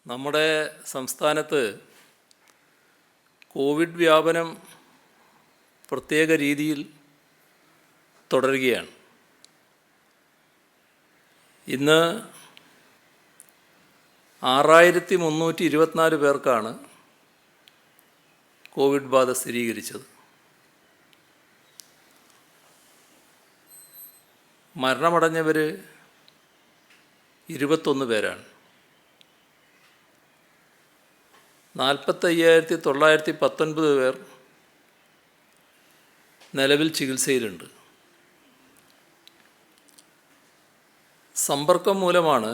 നമ്മുടെ സംസ്ഥാനത്ത് കോവിഡ് വ്യാപനം പ്രത്യേക രീതിയിൽ തുടരുകയാണ്. ഇന്ന് 6324 പേർക്കാണ് കോവിഡ് ബാധ സ്ഥിരീകരിച്ചത്. മരണമടഞ്ഞവർ 21 പേരാണ്. 45,919 പേർ നിലവിൽ ചികിത്സയിലുണ്ട്. സമ്പർക്കം മൂലമാണ്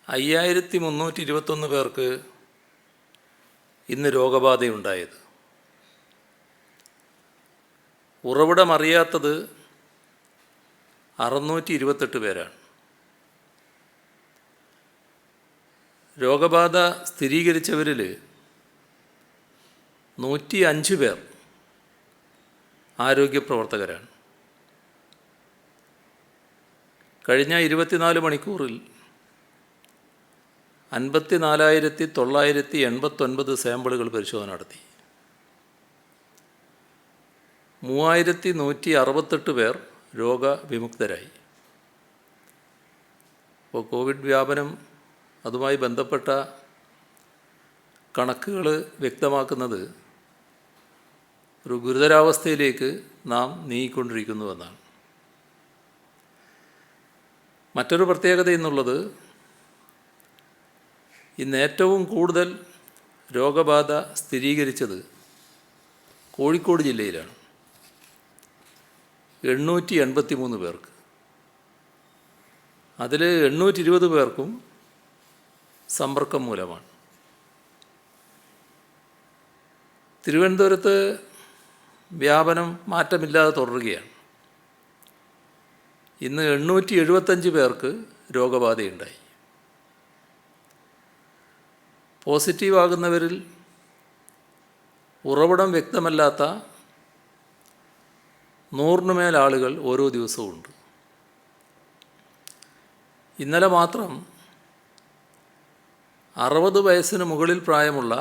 5321 പേർക്ക് ഇന്ന് രോഗബാധയുണ്ടായത്. ഉറവിടമറിയാത്തത് 628 പേരാണ്. രോഗബാധ സ്ഥിരീകരിച്ചവരിൽ 105 പേർ ആരോഗ്യപ്രവർത്തകരാണ്. കഴിഞ്ഞ 24 മണിക്കൂറിൽ 54,989 സാമ്പിളുകൾ പരിശോധന നടത്തി. 3,168 പേർ രോഗവിമുക്തരായി. അപ്പോൾ കോവിഡ് വ്യാപനം അതുമായി ബന്ധപ്പെട്ട കണക്കുകൾ വ്യക്തമാക്കുന്നത് ഒരു ഗുരുതരാവസ്ഥയിലേക്ക് നാം നീങ്ങിക്കൊണ്ടിരിക്കുന്നുവെന്നാണ്. മറ്റൊരു പ്രത്യേകത എന്നുള്ളത്, ഇന്ന് ഏറ്റവും കൂടുതൽ രോഗബാധ സ്ഥിരീകരിച്ചത് കോഴിക്കോട് ജില്ലയിലാണ്. 883 പേർക്ക്. അതിൽ 820 പേർക്കും സമ്പർക്കം മൂലമാണ്. തിരുവനന്തപുരത്ത് വ്യാപനം മാറ്റമില്ലാതെ തുടരുകയാണ്. ഇന്ന് 875 പേർക്ക് രോഗബാധയുണ്ടായി. പോസിറ്റീവാകുന്നവരിൽ ഉറവിടം വ്യക്തമല്ലാത്ത 100 മേൽ ആളുകൾ ഓരോ ദിവസവും ഉണ്ട്. ഇന്നലെ മാത്രം 60 വയസ്സിന് മുകളിൽ പ്രായമുള്ള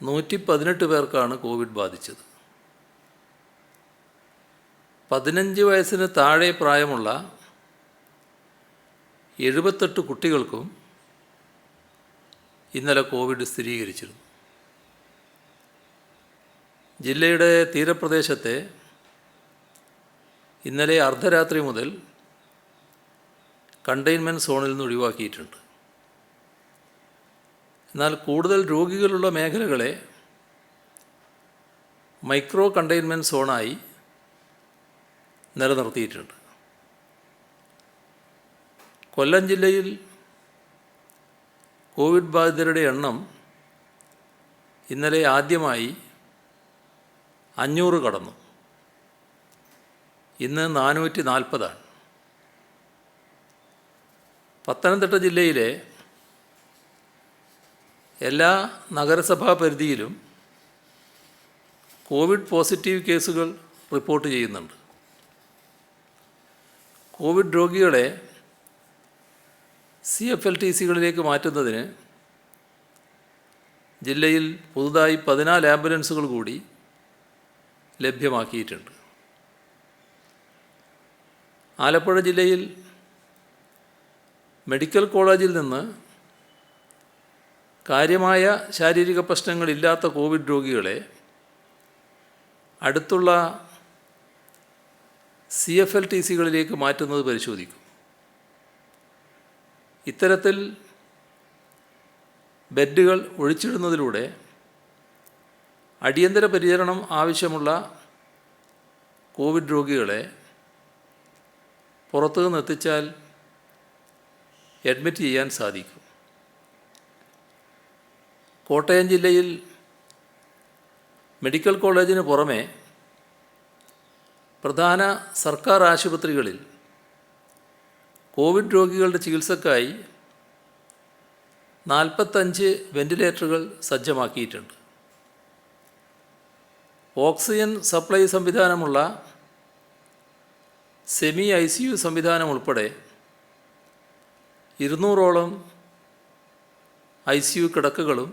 118 പേർക്കാണ് കോവിഡ് ബാധിച്ചത്. 15 വയസ്സിന് താഴെ പ്രായമുള്ള 78 കുട്ടികൾക്കും ഇന്നലെ കോവിഡ് സ്ഥിരീകരിച്ചിരുന്നു. ജില്ലയുടെ തീരപ്രദേശത്തെ ഇന്നലെ അർദ്ധരാത്രി മുതൽ കണ്ടെയ്ൻമെൻറ്റ് സോണിൽ നിന്ന് ഒഴിവാക്കിയിട്ടുണ്ട്. എന്നാൽ കൂടുതൽ രോഗികളുള്ള മേഖലകളെ മൈക്രോ കണ്ടെയ്ൻമെൻറ്റ് സോണായി നിലനിർത്തിയിട്ടുണ്ട്. കൊല്ലം ജില്ലയിൽ കോവിഡ് ബാധിതരുടെ എണ്ണം ഇന്നലെ ആദ്യമായി 500 കടന്നു. ഇന്ന് 440 ആണ്. പത്തനംതിട്ട ജില്ലയിലെ എല്ലാ നഗരസഭാ പരിധിയിലും കോവിഡ് പോസിറ്റീവ് കേസുകൾ റിപ്പോർട്ട് ചെയ്യുന്നുണ്ട്. കോവിഡ് രോഗികളെ CFLTCകളിലേക്ക് മാറ്റുന്നതിന് ജില്ലയിൽ പുതുതായി 14 ആംബുലൻസുകൾ കൂടി ലഭ്യമാക്കിയിട്ടുണ്ട്. ആലപ്പുഴ ജില്ലയിൽ മെഡിക്കൽ കോളേജിൽ നിന്ന് കാര്യമായ ശാരീരിക പ്രശ്നങ്ങളില്ലാത്ത കോവിഡ് രോഗികളെ അടുത്തുള്ള CFLTCകളിലേക്ക് മാറ്റുന്നത് പരിശോധിക്കും. ഇത്തരത്തിൽ ബെഡുകൾ ഒഴിച്ചിടുന്നതിലൂടെ അടിയന്തര പരിചരണം ആവശ്യമുള്ള കോവിഡ് രോഗികളെ പുറത്തുനിന്ന് എത്തിച്ചാൽ അഡ്മിറ്റ് ചെയ്യാൻ സാധിക്കും. കോട്ടയം ജില്ലയിൽ മെഡിക്കൽ കോളേജിന് പുറമെ പ്രധാന സർക്കാർ ആശുപത്രികളിൽ കോവിഡ് രോഗികളുടെ ചികിത്സക്കായി 45 വെന്റിലേറ്ററുകൾ സജ്ജമാക്കിയിട്ടുണ്ട്. ഓക്സിജൻ സപ്ലൈ സംവിധാനമുള്ള സെമി ICU സംവിധാനം ഉൾപ്പെടെ 200ഓളം ICU കിടക്കകളും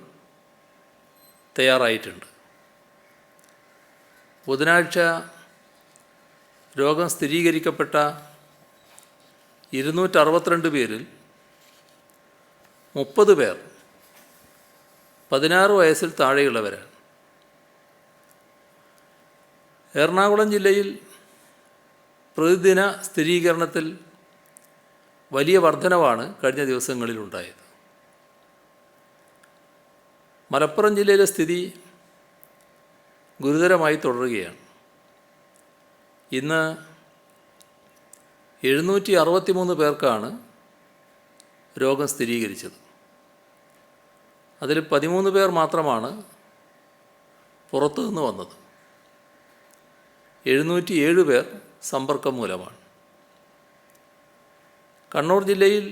തയ്യാറായിട്ടുണ്ട്. ബുധനാഴ്ച രോഗം സ്ഥിരീകരിക്കപ്പെട്ട 262 പേരിൽ 30 പേർ 16 വയസ്സിൽ താഴെയുള്ളവരാണ്. എറണാകുളം ജില്ലയിൽ പ്രതിദിന സ്ഥിരീകരണത്തിൽ വലിയ വർധനവാണ് കഴിഞ്ഞ ദിവസങ്ങളിലുണ്ടായത്. മലപ്പുറം ജില്ലയിലെ സ്ഥിതി ഗുരുതരമായി തുടരുകയാണ്. ഇന്ന് 763 പേർക്കാണ് രോഗം സ്ഥിരീകരിച്ചത്. അതിൽ 13 പേർ മാത്രമാണ് പുറത്തുനിന്ന് വന്നത്. 707 പേർ സമ്പർക്കം മൂലമാണ്. കണ്ണൂർ ജില്ലയിൽ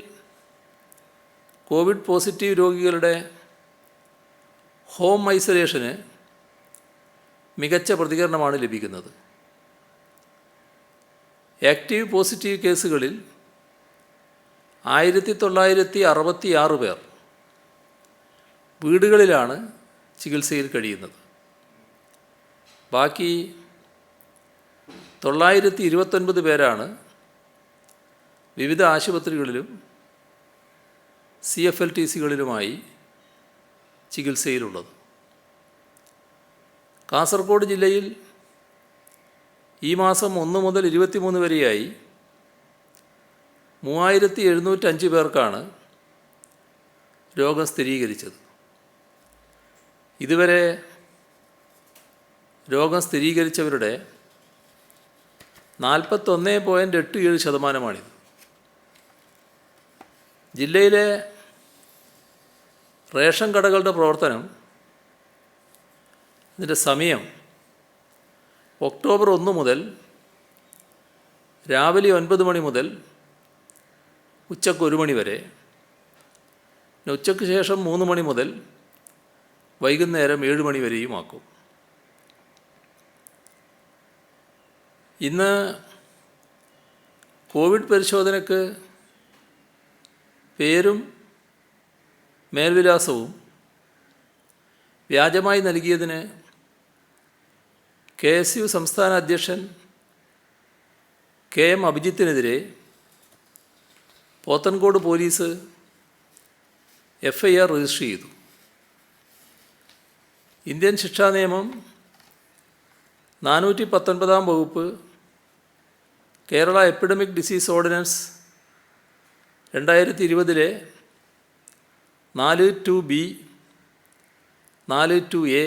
കോവിഡ് പോസിറ്റീവ് രോഗികളുടെ ഹോം ഐസൊലേഷന് മികച്ച പ്രതികരണമാണ് ലഭിക്കുന്നത്. ആക്റ്റീവ് പോസിറ്റീവ് കേസുകളിൽ 1966 പേർ വീടുകളിലാണ് ചികിത്സയിൽ കഴിയുന്നത്. ബാക്കി 929 പേരാണ് വിവിധ ആശുപത്രികളിലും CFLTCകളിലുമായി ചികിത്സയിലുള്ളത്. കാസർഗോഡ് ജില്ലയിൽ ഈ മാസം 1 മുതൽ 23 വരെയായി 3705 പേർക്കാണ് രോഗം സ്ഥിരീകരിച്ചത്. ഇതുവരെ രോഗം സ്ഥിരീകരിച്ചവരുടെ 41.87%. ജില്ലയിലെ റേഷൻ കടകളുടെ പ്രവർത്തനം, ഇതിൻ്റെ സമയം ഒക്ടോബർ 1 മുതൽ രാവിലെ 9 മണി മുതൽ ഉച്ചയ്ക്ക് 1 മണി വരെ, ഉച്ചയ്ക്ക് ശേഷം 3 മണി മുതൽ വൈകുന്നേരം 7 മണി വരെയുമാക്കും. ഇന്ന് കോവിഡ് പരിശോധനയ്ക്ക് പേരും മേൽവിലാസവും വ്യാജമായി നൽകിയതിന് KSU സംസ്ഥാന അധ്യക്ഷൻ KM അഭിജിത്തിനെതിരെ പോത്തൻകോട് പോലീസ് FIR രജിസ്റ്റർ ചെയ്തു. ഇന്ത്യൻ ശിക്ഷാ നിയമം 419 വകുപ്പ്, Kerala epidemic disease ordinance 2020 42B, 42A,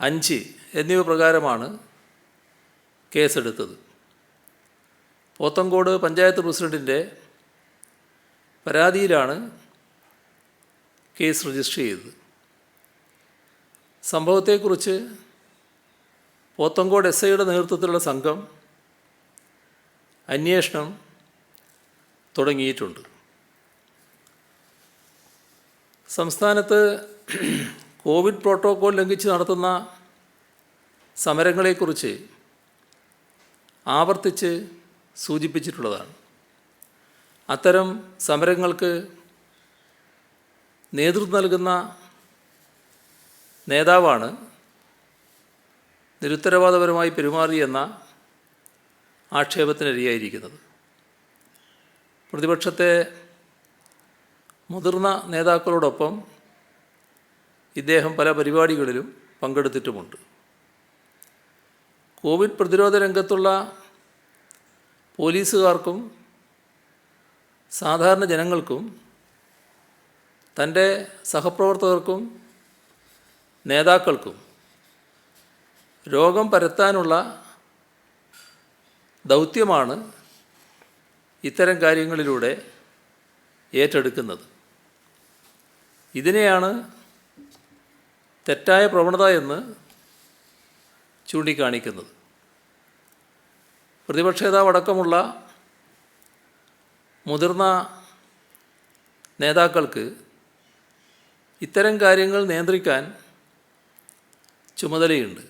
5 എന്നിവ പ്രകാരമാണ് കേസെടുത്തത്. പോത്തൻകോട് പഞ്ചായത്ത് പ്രസിഡൻറ്റിൻ്റെ പരാതിയിലാണ് കേസ് രജിസ്റ്റർ ചെയ്തത്. സംഭവത്തെക്കുറിച്ച് പോത്തൻകോട് SIയുടെ നേതൃത്വത്തിലുള്ള സംഘം അന്വേഷണം തുടങ്ങിയിട്ടുണ്ട്. സംസ്ഥാനത്ത് കോവിഡ് പ്രോട്ടോക്കോൾ ലംഘിച്ച് നടത്തുന്ന സമരങ്ങളെക്കുറിച്ച് ആവർത്തിച്ച് സൂചിപ്പിച്ചിട്ടുള്ളതാണ്. അത്തരം സമരങ്ങൾക്ക് നേതൃത്വം നൽകുന്ന നേതാവാണ് നിരുത്തരവാദപരമായി പെരുമാറിയെന്ന ആക്ഷേപത്തിനിരയായിരിക്കുന്നത്. പ്രതിപക്ഷത്തെ മുതിർന്ന നേതാക്കളോടൊപ്പം ഇദ്ദേഹം പല പരിപാടികളിലും പങ്കെടുത്തിട്ടുമുണ്ട്. കോവിഡ് പ്രതിരോധ രംഗത്തുള്ള പോലീസുകാർക്കും സാധാരണ ജനങ്ങൾക്കും തൻ്റെ സഹപ്രവർത്തകർക്കും നേതാക്കൾക്കും രോഗം പരത്താനുള്ള ദൗത്യമാണ് ഇത്തരം കാര്യങ്ങളിലൂടെ ഏറ്റെടുക്കുന്നത്. ഇതിനെയാണ് തെറ്റായ പ്രവണത എന്ന് ചൂണ്ടിക്കാണിക്കുന്നത്. പ്രതിപക്ഷ നേതാവടക്കമുള്ള മുതിർന്ന നേതാക്കൾക്ക് ഇത്തരം കാര്യങ്ങൾ നിയന്ത്രിക്കാൻ ചുമതലയുണ്ട്.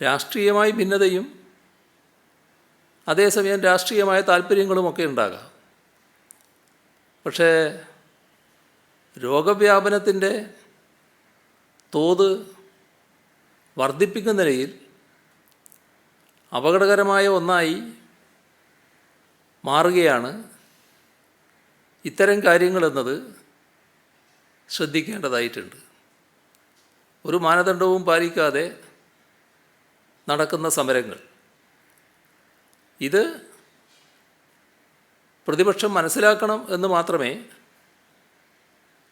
രാഷ്ട്രീയമായി ഭിന്നതയും അതേസമയം രാഷ്ട്രീയമായ താല്പര്യങ്ങളുമൊക്കെ ഉണ്ടാകാം. പക്ഷേ രോഗവ്യാപനത്തിൻ്റെ തോത് വർദ്ധിപ്പിക്കുന്ന നിലയിൽ അപകടകരമായ ഒന്നായി മാറുകയാണ് ഇത്തരം കാര്യങ്ങളെന്നത് ശ്രദ്ധിക്കേണ്ടതായിട്ടുണ്ട്. ഒരു മാനദണ്ഡവും പാലിക്കാതെ നടക്കുന്ന സമരങ്ങൾ, ഇത് പ്രതിപക്ഷം മനസ്സിലാക്കണം എന്ന് മാത്രമേ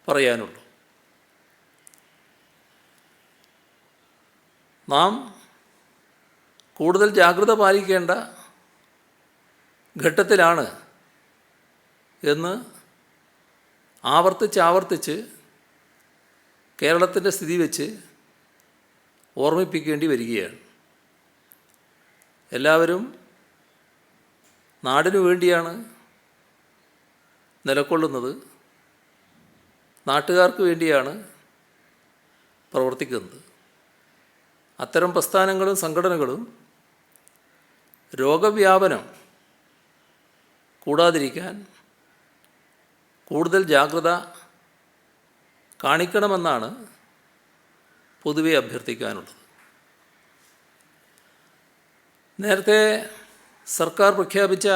പറയാനുള്ളൂ. നാം കൂടുതൽ ജാഗ്രത പാലിക്കേണ്ട ഘട്ടത്തിലാണ് എന്ന് ആവർത്തിച്ച് കേരളത്തിൻ്റെ സ്ഥിതി വെച്ച് ഓർമ്മിപ്പിക്കേണ്ടി വരികയാണ്. എല്ലാവരും നാടിനു വേണ്ടിയാണ് നിലകൊള്ളുന്നത്, നാട്ടുകാർക്ക് വേണ്ടിയാണ് പ്രവർത്തിക്കുന്നത്. അത്തരം പ്രസ്ഥാനങ്ങളും സംഘടനകളും രോഗവ്യാപനം കൂടാതിരിക്കാൻ കൂടുതൽ ജാഗ്രത കാണിക്കണമെന്നാണ് പൊതുവെ അഭ്യർത്ഥിക്കാനുള്ളത്. നേരത്തെ സർക്കാർ പ്രഖ്യാപിച്ച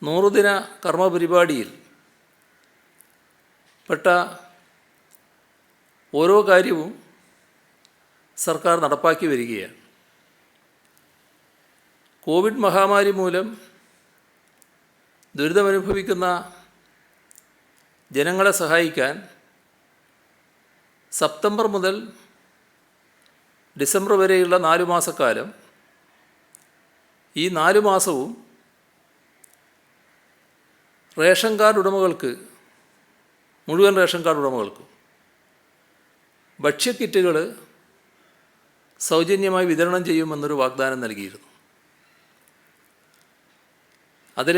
100 ദിന കർമ്മപരിപാടിയിൽ പെട്ട ഓരോ കാര്യവും സർക്കാർ നടപ്പാക്കി വരികയാണ്. കോവിഡ് മഹാമാരി മൂലം ദുരിതമനുഭവിക്കുന്ന ജനങ്ങളെ സഹായിക്കാൻ സെപ്റ്റംബർ മുതൽ ഡിസംബർ വരെയുള്ള 4 മാസക്കാലം, ഈ 4 മാസവും റേഷൻ കാർഡ് ഉടമകൾക്ക്, മുഴുവൻ റേഷൻ കാർഡ് ഉടമകൾക്കും ഭക്ഷ്യക്കിറ്റുകൾ സൗജന്യമായി വിതരണം ചെയ്യുമെന്നൊരു വാഗ്ദാനം നൽകിയിരുന്നു. അതിൽ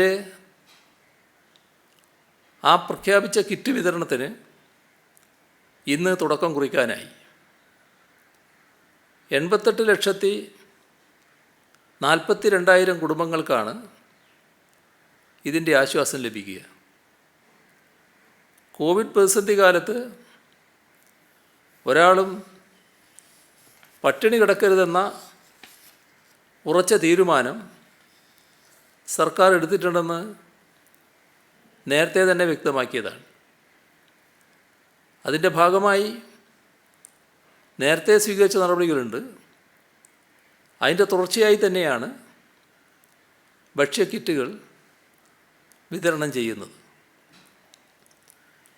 ആ പ്രഖ്യാപിച്ച കിറ്റ് വിതരണത്തിന് ഇന്ന് തുടക്കം കുറിക്കാനായി. 88,42,000 കുടുംബങ്ങൾക്കാണ് ഇതിൻ്റെ ആശ്വാസം ലഭിക്കുക. കോവിഡ് പ്രതിസന്ധി കാലത്ത് ഒരാളും പട്ടിണി കിടക്കരുതെന്ന ഉറച്ച തീരുമാനം സർക്കാർ എടുത്തിട്ടുണ്ടെന്ന് നേരത്തെ തന്നെ വ്യക്തമാക്കിയതാണ്. അതിൻ്റെ ഭാഗമായി നേരത്തെ സ്വീകരിച്ച നടപടികളുണ്ട്. അതിൻ്റെ തുടർച്ചയായി തന്നെയാണ് ഭക്ഷ്യക്കിറ്റുകൾ വിതരണം ചെയ്യുന്നത്.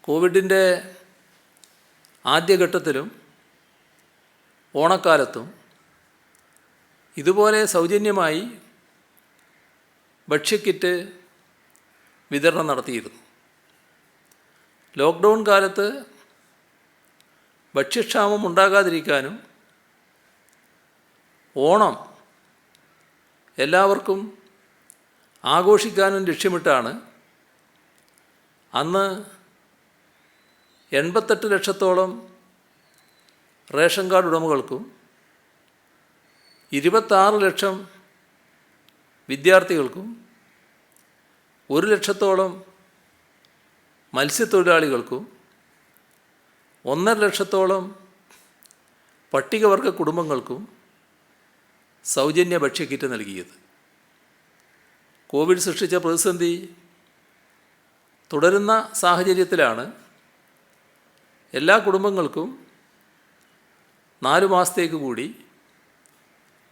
കോവിഡിൻ്റെ ആദ്യഘട്ടത്തിലും ഓണക്കാലത്തും ഇതുപോലെ സൗജന്യമായി ഭക്ഷ്യക്കിറ്റ് വിതരണം നടത്തിയിരുന്നു. ലോക്ക്ഡൗൺ കാലത്ത് ഭക്ഷ്യക്ഷാമം ഉണ്ടാകാതിരിക്കാനും ഓണം എല്ലാവർക്കും ആഘോഷിക്കാനും ലക്ഷ്യമിട്ടാണ് അന്ന് 88 ലക്ഷത്തോളം റേഷൻ കാർഡ് ഉടമകൾക്കും 26 ലക്ഷം വിദ്യാർത്ഥികൾക്കും 1 ലക്ഷത്തോളം മത്സ്യത്തൊഴിലാളികൾക്കും 1.5 ലക്ഷത്തോളം പട്ടികവർഗ കുടുംബങ്ങൾക്കും സൗജന്യ ഭക്ഷ്യക്കിറ്റ് നൽകിയത്. കോവിഡ് സൃഷ്ടിച്ച പ്രതിസന്ധി തുടരുന്ന സാഹചര്യത്തിലാണ് എല്ലാ കുടുംബങ്ങൾക്കും 4 മാസത്തേക്ക് കൂടി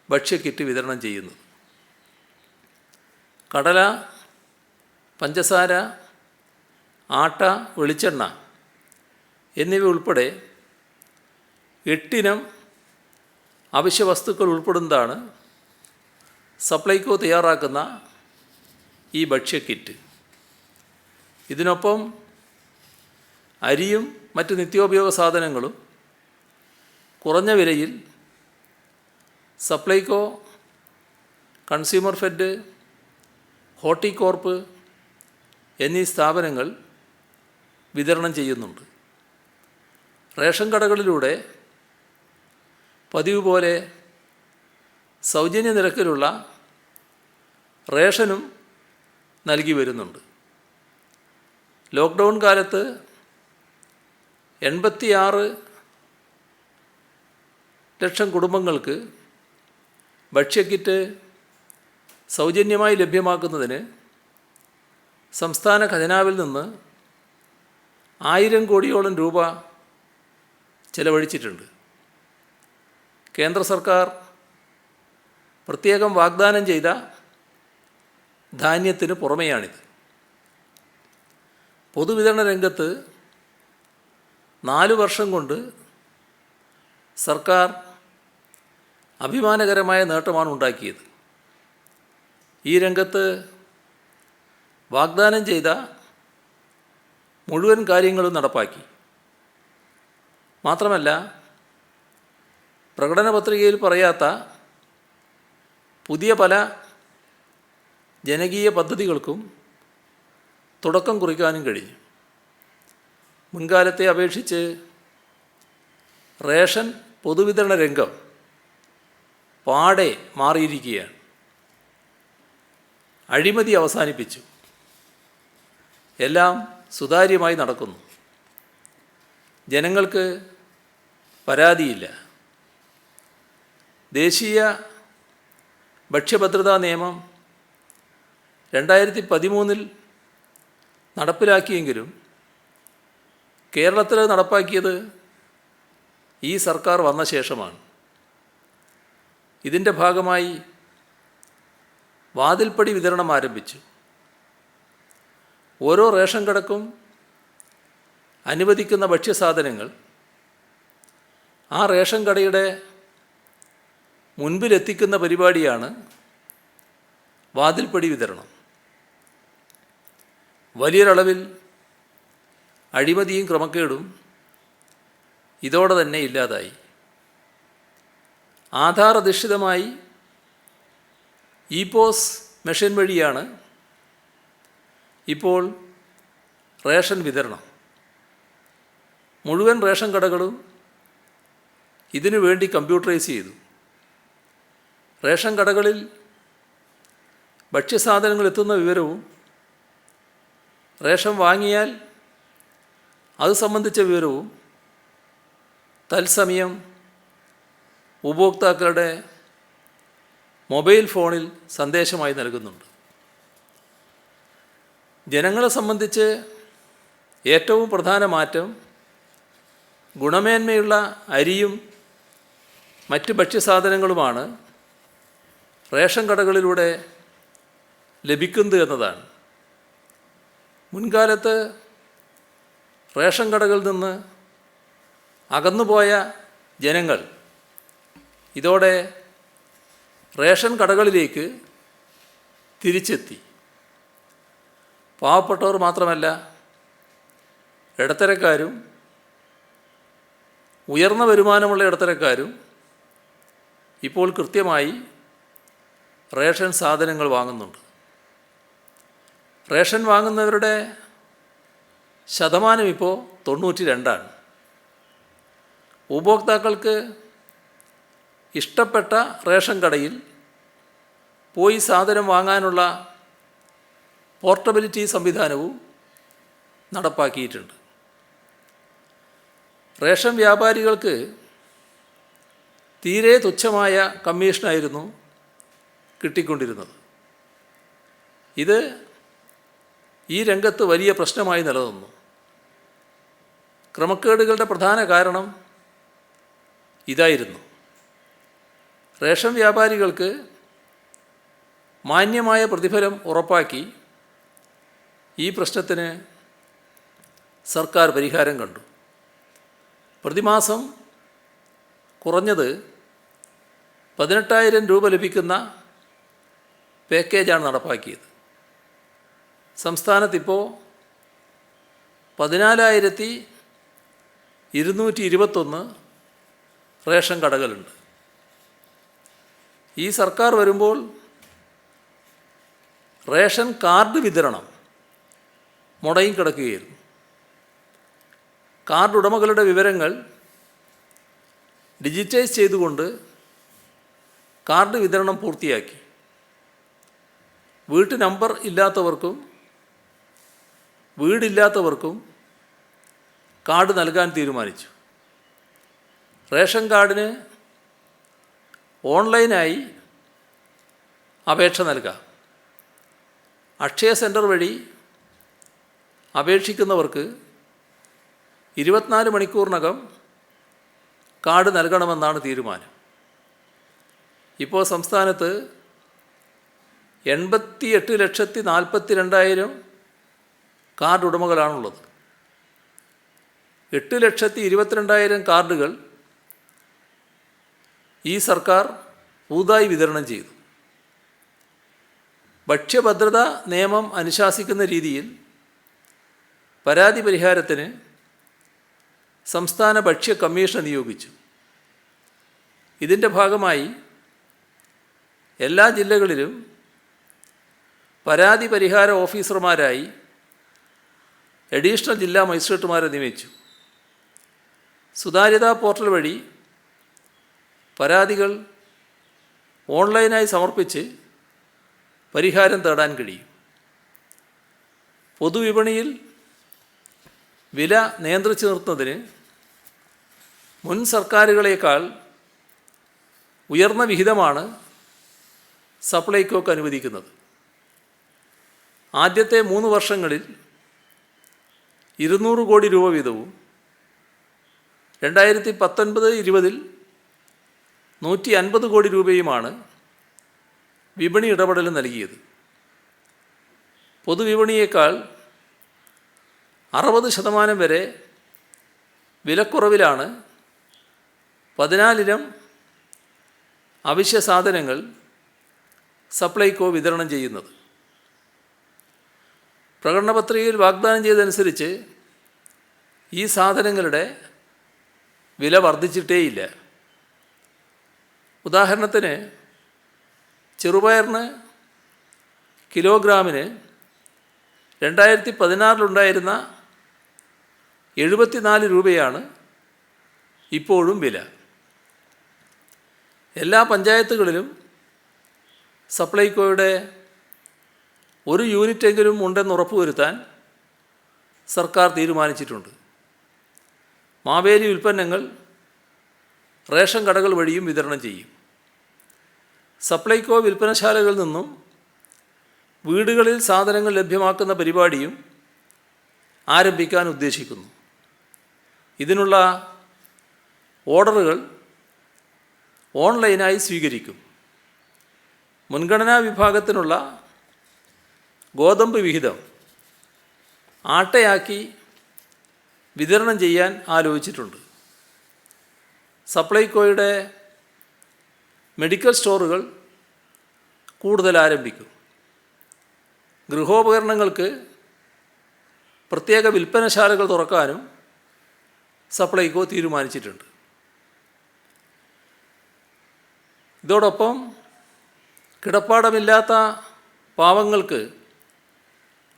ഭക്ഷ്യക്കിറ്റ് വിതരണം ചെയ്യുന്നത്. കടല, പഞ്ചസാര, ആട്ട, വെളിച്ചെണ്ണ എന്നിവ ഉൾപ്പെടെ 8 ഇനം അവശ്യ വസ്തുക്കൾ ഉൾപ്പെടുന്നതാണ് സപ്ലൈകോ തയ്യാറാക്കുന്ന ഈ ഭക്ഷ്യക്കിറ്റ്. ഇതിനൊപ്പം അരിയും മറ്റ് നിത്യോപയോഗ സാധനങ്ങളും കുറഞ്ഞ വിലയിൽ സപ്ലൈകോ, കൺസ്യൂമർ ഫെഡ്, ഹോർട്ടികോർപ്പ് എന്നീ സ്ഥാപനങ്ങൾ വിതരണം ചെയ്യുന്നുണ്ട്. റേഷൻ കടകളിലൂടെ പതിവ് പോലെ സൗജന്യ നിരക്കിലുള്ള റേഷനും നൽകി വരുന്നുണ്ട്. ലോക്ക്ഡൗൺ കാലത്ത് 86 ലക്ഷം കുടുംബങ്ങൾക്ക് ഭക്ഷ്യക്കിറ്റ് സൗജന്യമായി ലഭ്യമാക്കുന്നതിന് സംസ്ഥാന ഖജനാവിൽ നിന്ന് 1000 കോടിയോളം രൂപ ചെലവഴിച്ചിട്ടുണ്ട്. കേന്ദ്ര സർക്കാർ പ്രത്യേകം വാഗ്ദാനം ചെയ്ത ധാന്യത്തിന് പുറമെയാണിത്. പൊതുവിതരണ രംഗത്ത് 4 വർഷം കൊണ്ട് സർക്കാർ അഭിമാനകരമായ നേട്ടമാണ് ഉണ്ടാക്കിയത്. ഈ രംഗത്ത് വാഗ്ദാനം ചെയ്ത മുഴുവൻ കാര്യങ്ങളും നടപ്പാക്കി. മാത്രമല്ല, പ്രകടന പത്രികയിൽ പറയാത്ത പുതിയ പല ജനകീയ പദ്ധതികൾക്കും തുടക്കം കുറിക്കാനും കഴിഞ്ഞു. മുൻകാലത്തെ അപേക്ഷിച്ച് റേഷൻ പൊതുവിതരണ രംഗം പാടെ മാറിയിരിക്കുകയാണ്. അഴിമതി അവസാനിപ്പിച്ചു. എല്ലാം സുതാര്യമായി നടക്കുന്നു. ജനങ്ങൾക്ക് പരാതിയില്ല. ദേശീയ ഭക്ഷ്യഭദ്രതാ നിയമം 2013 നടപ്പിലാക്കിയെങ്കിലും കേരളത്തിൽ നടപ്പാക്കിയത് ഈ സർക്കാർ വന്ന ശേഷമാണ്. ഇതിൻ്റെ ഭാഗമായി വാതിൽപ്പടി വിതരണം ആരംഭിച്ചു. ഓരോ റേഷൻ കടക്കും അനുവദിക്കുന്ന ഭക്ഷ്യസാധനങ്ങൾ ആ റേഷൻ കടയുടെ മുൻപിലെത്തിക്കുന്ന പരിപാടിയാണ് വാതിൽപ്പടി വിതരണം. വലിയൊരളവിൽ അഴിമതിയും ക്രമക്കേടും ഇതോടെ തന്നെ ഇല്ലാതായി. ആധാർ അധിഷ്ഠിതമായി ഇപോസ് മെഷീൻ വഴിയാണ് ഇപ്പോൾ റേഷൻ വിതരണം. മുഴുവൻ റേഷൻ കടകളും ഇതിനു വേണ്ടി കമ്പ്യൂട്ടറൈസ് ചെയ്തു. റേഷൻ കടകളിൽ ഭക്ഷ്യസാധനങ്ങൾ എത്തുന്ന വിവരവും റേഷൻ വാങ്ങിയാൽ അത് സംബന്ധിച്ച വിവരവും തത്സമയം ഉപഭോക്താക്കളുടെ മൊബൈൽ ഫോണിൽ സന്ദേശമായി നൽകുന്നുണ്ട്. ജനങ്ങളെ സംബന്ധിച്ച് ഏറ്റവും പ്രധാന മാറ്റം ഗുണമേന്മയുള്ള അരിയും മറ്റ് ഭക്ഷ്യസാധനങ്ങളുമാണ് റേഷൻ കടകളിലൂടെ ലഭിക്കുന്നത് എന്നതാണ്. മുൻകാലത്ത് റേഷൻ കടകളിൽ നിന്ന് അകന്നുപോയ ജനങ്ങൾ ഇതോടെ റേഷൻ കടകളിലേക്ക് തിരിച്ചെത്തി. പാവപ്പെട്ടവർ മാത്രമല്ല, ഇടത്തരക്കാരും ഉയർന്ന വരുമാനമുള്ള ഇടത്തരക്കാരും ഇപ്പോൾ കൃത്യമായി റേഷൻ സാധനങ്ങൾ വാങ്ങുന്നുണ്ട്. റേഷൻ വാങ്ങുന്നവരുടെ ശതമാനം ഇപ്പോൾ 92%. ഉപഭോക്താക്കൾക്ക് ഇഷ്ടപ്പെട്ട റേഷൻ കടയിൽ പോയി സാധനം വാങ്ങാനുള്ള പോർട്ടബിലിറ്റി സംവിധാനവും നടപ്പാക്കിയിട്ടുണ്ട്. റേഷൻ വ്യാപാരികൾക്ക് തീരെ തുച്ഛമായ കമ്മീഷനായിരുന്നു കിട്ടിക്കൊണ്ടിരുന്നത്. ഇത് ഈ രംഗത്ത് വലിയ പ്രശ്നമായി നിലനിന്നു. ക്രമക്കേടുകളുടെ പ്രധാന കാരണം ഇതായിരുന്നു. റേഷൻ വ്യാപാരികൾക്ക് മാന്യമായ പ്രതിഫലം ഉറപ്പാക്കി ഈ പ്രശ്നത്തിന് സർക്കാർ പരിഹാരം കണ്ടു. പ്രതിമാസം കുറഞ്ഞത് 18,000 രൂപ ലഭിക്കുന്ന പാക്കേജാണ് നടപ്പാക്കിയത്. സംസ്ഥാനത്തിപ്പോൾ 14,221 റേഷൻ കടകളുണ്ട്. ഈ സർക്കാർ വരുമ്പോൾ റേഷൻ കാർഡ് വിതരണം മുടങ്ങി കിടക്കുകയായിരുന്നു. കാർഡ് ഉടമകളുടെ വിവരങ്ങൾ ഡിജിറ്റൈസ് ചെയ്തുകൊണ്ട് കാർഡ് വിതരണം പൂർത്തിയാക്കി. വീട്ടു നമ്പർ ഇല്ലാത്തവർക്കും വീടില്ലാത്തവർക്കും കാർഡ് നൽകാൻ തീരുമാനിച്ചു. റേഷൻ കാർഡിന് ഓൺലൈനായി അപേക്ഷ നൽകാം. അക്ഷയ സെൻറ്റർ വഴി അപേക്ഷിക്കുന്നവർക്ക് 24 മണിക്കൂറിനകം കാർഡ് നൽകണമെന്നാണ് തീരുമാനം. ഇപ്പോൾ സംസ്ഥാനത്ത് 88,42,000 കാർഡ് ഉടമകളാണുള്ളത്. 8,22,000 കാർഡുകൾ ഈ സർക്കാർ പുതുതായി വിതരണം ചെയ്തു. ഭക്ഷ്യഭദ്രതാ നിയമം അനുശാസിക്കുന്ന രീതിയിൽ പരാതി പരിഹാരത്തിന് സംസ്ഥാന ഭക്ഷ്യ കമ്മീഷൻ നിയോഗിച്ചു. ഇതിൻ്റെ ഭാഗമായി എല്ലാ ജില്ലകളിലും പരാതി പരിഹാര ഓഫീസർമാരായി അഡീഷണൽ ജില്ലാ മജിസ്ട്രേറ്റുമാരെ നിയമിച്ചു. സുതാര്യതാ പോർട്ടൽ വഴി പരാതികൾ ഓൺലൈനായി സമർപ്പിച്ച് പരിഹാരം തേടാൻ കഴിയും. പൊതുവിപണിയിൽ വില നിയന്ത്രിച്ചു നിർത്തുന്നതിന് മുൻ സർക്കാരുകളേക്കാൾ ഉയർന്ന വിഹിതമാണ് സപ്ലൈകോക്ക് അനുവദിക്കുന്നത്. ആദ്യത്തെ 3 വർഷങ്ങളിൽ 200 കോടി രൂപ വീതവും 2019-20 150 കോടി രൂപയുമാണ് വിപണി ഇടപെടൽ നൽകിയത്. പൊതുവിപണിയേക്കാൾ 60% വരെ വിലക്കുറവിലാണ് 14 ഇനം അവശ്യ സാധനങ്ങൾ സപ്ലൈകോ വിതരണം ചെയ്യുന്നത്. പ്രകടന പത്രികയിൽ വാഗ്ദാനം ചെയ്തതനുസരിച്ച് ഈ സാധനങ്ങളുടെ വില വർദ്ധിച്ചിട്ടേയില്ല. ഉദാഹരണത്തിന് ചെറുപയറിന് കിലോഗ്രാമിന് 2016 74 രൂപയാണ് ഇപ്പോഴും വില. എല്ലാ പഞ്ചായത്തുകളിലും സപ്ലൈകോയുടെ ഒരു യൂണിറ്റെങ്കിലും ഉണ്ടെന്ന് ഉറപ്പുവരുത്താൻ സർക്കാർ തീരുമാനിച്ചിട്ടുണ്ട്. മാവേലി ഉൽപ്പന്നങ്ങൾ റേഷൻ കടകൾ വഴിയും വിതരണം ചെയ്യും. സപ്ലൈകോ വിൽപ്പനശാലകളിൽ നിന്നും വീടുകളിൽ സാധനങ്ങൾ ലഭ്യമാക്കുന്ന പരിപാടിയും ആരംഭിക്കാൻ ഉദ്ദേശിക്കുന്നു. ഇതിനുള്ള ഓർഡറുകൾ ഓൺലൈനായി സ്വീകരിക്കും. മുൻഗണനാ വിഭാഗത്തിനുള്ള ഗോതമ്പ് വിഹിതം ആട്ടയാക്കി വിതരണം ചെയ്യാൻ ആലോചിച്ചിട്ടുണ്ട്. സപ്ലൈകോയുടെ മെഡിക്കൽ സ്റ്റോറുകൾ കൂടുതൽ ആരംഭിക്കും. ഗൃഹോപകരണങ്ങൾക്ക് പ്രത്യേക വിൽപ്പനശാലകൾ തുറക്കാനും സപ്ലൈകോ തീരുമാനിച്ചിട്ടുണ്ട്. ഇതോടൊപ്പം കിടപ്പാടമില്ലാത്ത പാവങ്ങൾക്ക്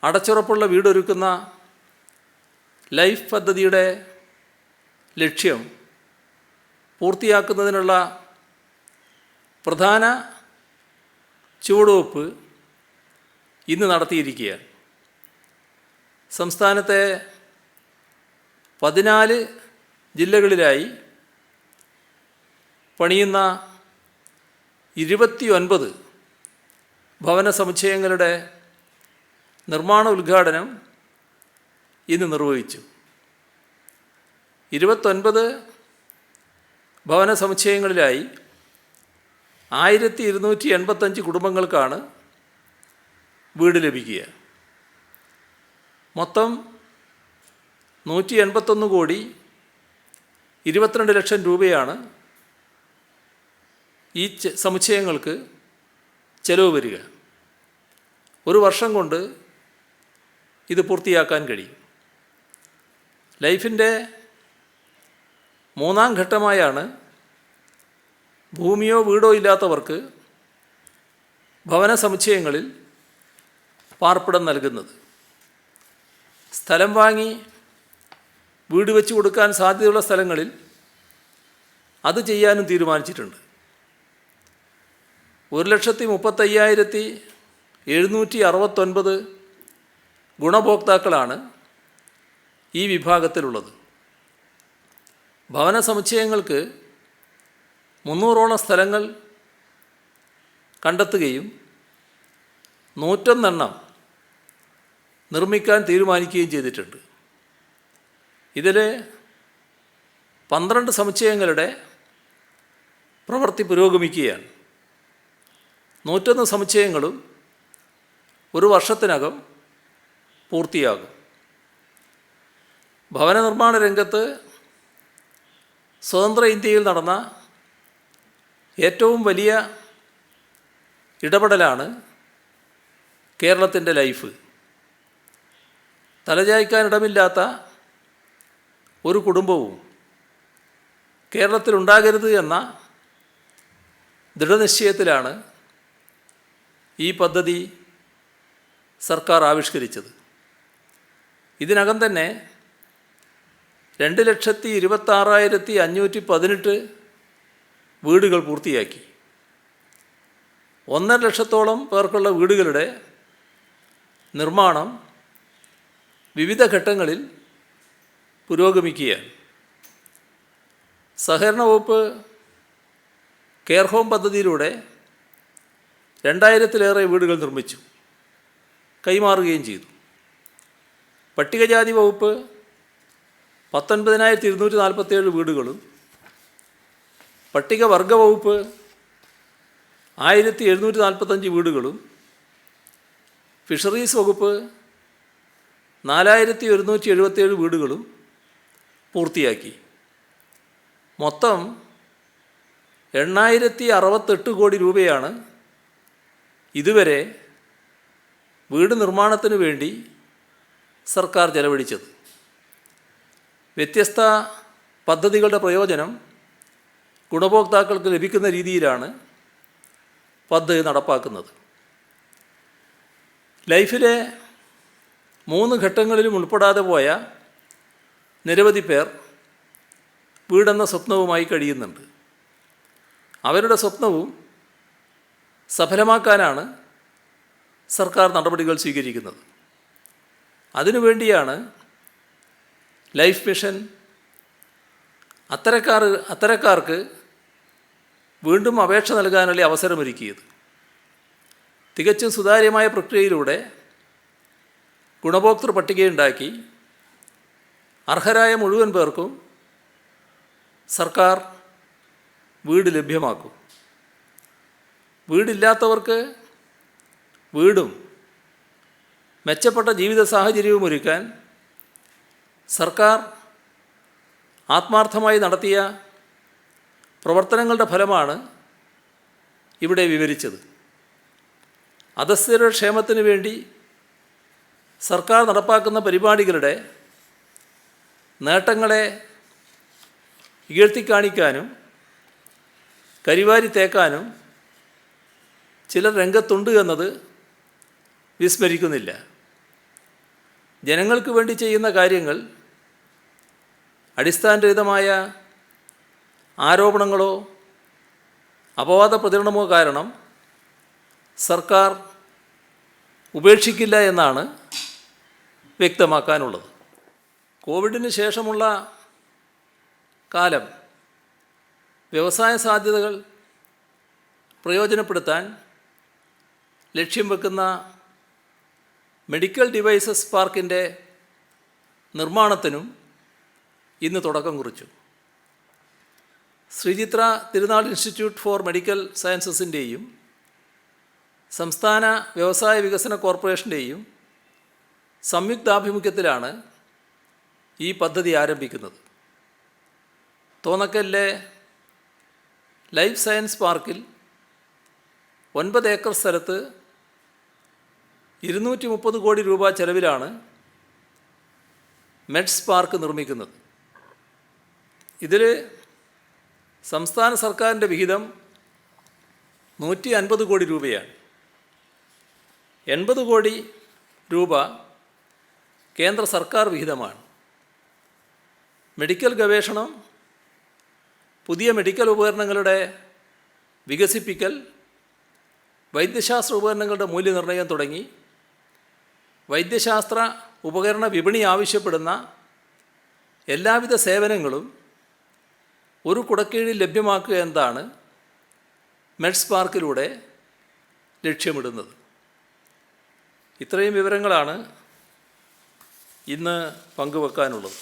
അടച്ചുറപ്പുള്ള വീടൊരുക്കുന്ന ലൈഫ് പദ്ധതിയുടെ ലക്ഷ്യം പൂർത്തിയാക്കുന്നതിനുള്ള പ്രധാന ചുവടുവെപ്പ് ഇന്ന് നടത്തിയിരിക്കുകയാണ്. സംസ്ഥാനത്തെ 14 ജില്ലകളിലായി പണിയുന്ന 29 ഭവന സമുച്ചയങ്ങളുടെ നിർമ്മാണ ഉദ്ഘാടനം ഇന്ന് നിർവഹിച്ചു. 29 ഭവന സമുച്ചയങ്ങളിലായി 1285 കുടുംബങ്ങൾക്കാണ് വീട് ലഭിക്കുക. മൊത്തം 181 കോടി 22 ലക്ഷം രൂപയാണ് ഈ സമുച്ചയങ്ങൾക്ക് ചെലവ് വരിക. ഒരു വർഷം കൊണ്ട് ഇത് പൂർത്തിയാക്കാൻ കഴിയും. ലൈഫിൻ്റെ 3ാം ഘട്ടമായാണ് ഭൂമിയോ വീടോ ഇല്ലാത്തവർക്ക് ഭവന സമുച്ചയങ്ങളിൽ പാർപ്പിടം നൽകുന്നത്. സ്ഥലം വാങ്ങി വീട് വെച്ച് കൊടുക്കാൻ സാധ്യതയുള്ള സ്ഥലങ്ങളിൽ അത് ചെയ്യാനും തീരുമാനിച്ചിട്ടുണ്ട്. 1,35,769 ഗുണഭോക്താക്കളാണ് ഈ വിഭാഗത്തിലുള്ളത്. ഭവന സമുച്ചയങ്ങൾക്ക് 300ഓളം സ്ഥലങ്ങൾ കണ്ടെത്തുകയും 101 നിർമ്മിക്കാൻ തീരുമാനിക്കുകയും ചെയ്തിട്ടുണ്ട്. ഇതിൽ 12 സമുച്ചയങ്ങളുടെ പ്രവൃത്തി പുരോഗമിക്കുകയാണ്. 101 സമുച്ചയങ്ങളും 1 വർഷത്തിനകം പൂർത്തിയാകും. ഭവന നിർമ്മാണ രംഗത്ത് സ്വതന്ത്ര ഇന്ത്യയിൽ നടന്ന ഏറ്റവും വലിയ ഇടപെടലാണ് കേരളത്തിൻ്റെ ലൈഫ്. തലചായ്ക്കാനിടമില്ലാത്ത ഒരു കുടുംബവും കേരളത്തിലുണ്ടാകരുത് എന്ന ദൃഢനിശ്ചയത്തിലാണ് ഈ പദ്ധതി സർക്കാർ ആവിഷ്കരിച്ചത്. ഇതിനകം തന്നെ 2,26,518 വീടുകൾ പൂർത്തിയാക്കി. 1.5 ലക്ഷത്തോളം പേർക്കുള്ള വീടുകളുടെ നിർമ്മാണം വിവിധ ഘട്ടങ്ങളിൽ പുരോഗമിക്കുകയാണ്. സഹകരണ വകുപ്പ് കെയർ ഹോം പദ്ധതിയിലൂടെ 2000-ലേറെ വീടുകൾ നിർമ്മിച്ചു, കൈമാറുകയും ചെയ്തു. പട്ടികജാതി വകുപ്പ് 19,247 വീടുകളും, പട്ടികവർഗ വകുപ്പ് 1,745 വീടുകളും, ഫിഷറീസ് വകുപ്പ് 4,177 വീടുകളും പൂർത്തിയാക്കി. മൊത്തം 8,068 കോടി രൂപയാണ് ഇതുവരെ വീട് നിർമ്മാണത്തിന് വേണ്ടി സർക്കാർ ചെലവഴിച്ചത്. വ്യത്യസ്ത പദ്ധതികളുടെ പ്രയോജനം ഗുണഭോക്താക്കൾക്ക് ലഭിക്കുന്ന രീതിയിലാണ് പദ്ധതി നടപ്പാക്കുന്നത്. ലൈഫിലെ 3 ഘട്ടങ്ങളിലും ഉൾപ്പെടാതെ പോയ നിരവധി പേർ വീടെന്ന സ്വപ്നവുമായി കഴിയുന്നുണ്ട്. അവരുടെ സ്വപ്നവും സഫലമാക്കാനാണ് സർക്കാർ നടപടികൾ സ്വീകരിക്കുന്നത്. അതിനുവേണ്ടിയാണ് ലൈഫ് മിഷൻ അത്തരക്കാർക്ക് വീണ്ടും അപേക്ഷ നൽകാനുള്ള അവസരമൊരുക്കിയത്. തികച്ചും സുതാര്യമായ പ്രക്രിയയിലൂടെ ഗുണഭോക്തൃ പട്ടികയുണ്ടാക്കി അർഹരായ മുഴുവൻ പേർക്കും സർക്കാർ വീട് ലഭ്യമാക്കും. വീടില്ലാത്തവർക്ക് വീടും മെച്ചപ്പെട്ട ജീവിത സാഹചര്യവും ഒരുക്കാൻ സർക്കാർ ആത്മാർത്ഥമായി നടത്തിയ പ്രവർത്തനങ്ങളുടെ ഫലമാണ് ഇവിടെ വിവരിച്ചത്. അധസ്ഥിതരുടെ ക്ഷേമത്തിന് വേണ്ടി സർക്കാർ നടപ്പാക്കുന്ന പരിപാടികളുടെ നേട്ടങ്ങളെ ഇകഴ്ത്തിക്കാണിക്കാനും കരിവാരി തേക്കാനും ചിലർ രംഗത്തുണ്ട് എന്നത് വിസ്മരിക്കുന്നില്ല. ജനങ്ങൾക്ക് വേണ്ടി ചെയ്യുന്ന കാര്യങ്ങൾ അടിസ്ഥാനരഹിതമായ ആരോപണങ്ങളോ അപവാദ പ്രചരണമോ കാരണം സർക്കാർ ഉപേക്ഷിക്കില്ല എന്നാണ് വ്യക്തമാക്കാനുള്ളത്. കോവിഡിന് ശേഷമുള്ള കാലം വ്യവസായ സാധ്യതകൾ പ്രയോജനപ്പെടുത്താൻ ലക്ഷ്യം വെക്കുന്ന മെഡിക്കൽ ഡിവൈസസ് പാർക്കിൻ്റെ നിർമ്മാണത്തിനും ഇന്ന് തുടക്കം കുറിച്ചു. ശ്രീചിത്ര തിരുനാൾ ഇൻസ്റ്റിറ്റ്യൂട്ട് ഫോർ മെഡിക്കൽ സയൻസസിൻ്റെയും സംസ്ഥാന വ്യവസായ വികസന കോർപ്പറേഷൻ്റെയും സംയുക്താഭിമുഖ്യത്തിലാണ് ഈ പദ്ധതി ആരംഭിക്കുന്നത്. തോന്നക്കലിലെ ലൈഫ് സയൻസ് പാർക്കിൽ 9 ഏക്കർ സ്ഥലത്ത് 230 കോടി രൂപ ചെലവിലാണ് മെഡ്സ് പാർക്ക് നിർമ്മിക്കുന്നത്. ഇതിൽ സംസ്ഥാന സർക്കാരിൻ്റെ വിഹിതം 150 കോടി രൂപയാണ്. 80 കോടി രൂപ കേന്ദ്ര സർക്കാർ വിഹിതമാണ്. മെഡിക്കൽ ഗവേഷണം, പുതിയ മെഡിക്കൽ ഉപകരണങ്ങളുടെ വികസിപ്പിക്കൽ, വൈദ്യശാസ്ത്ര ഉപകരണങ്ങളുടെ മൂല്യനിർണ്ണയം തുടങ്ങി വൈദ്യശാസ്ത്ര ഉപകരണ വിപണി ആവശ്യപ്പെടുന്ന എല്ലാവിധ സേവനങ്ങളും ഒരു കുടക്കീഴിൽ ലഭ്യമാക്കുക എന്നതാണ് മെഡ്സ് പാർക്കിലൂടെ ലക്ഷ്യമിടുന്നത്. ഇത്രയും വിവരങ്ങളാണ് ഇന്ന് പങ്കുവെക്കാനുള്ളത്.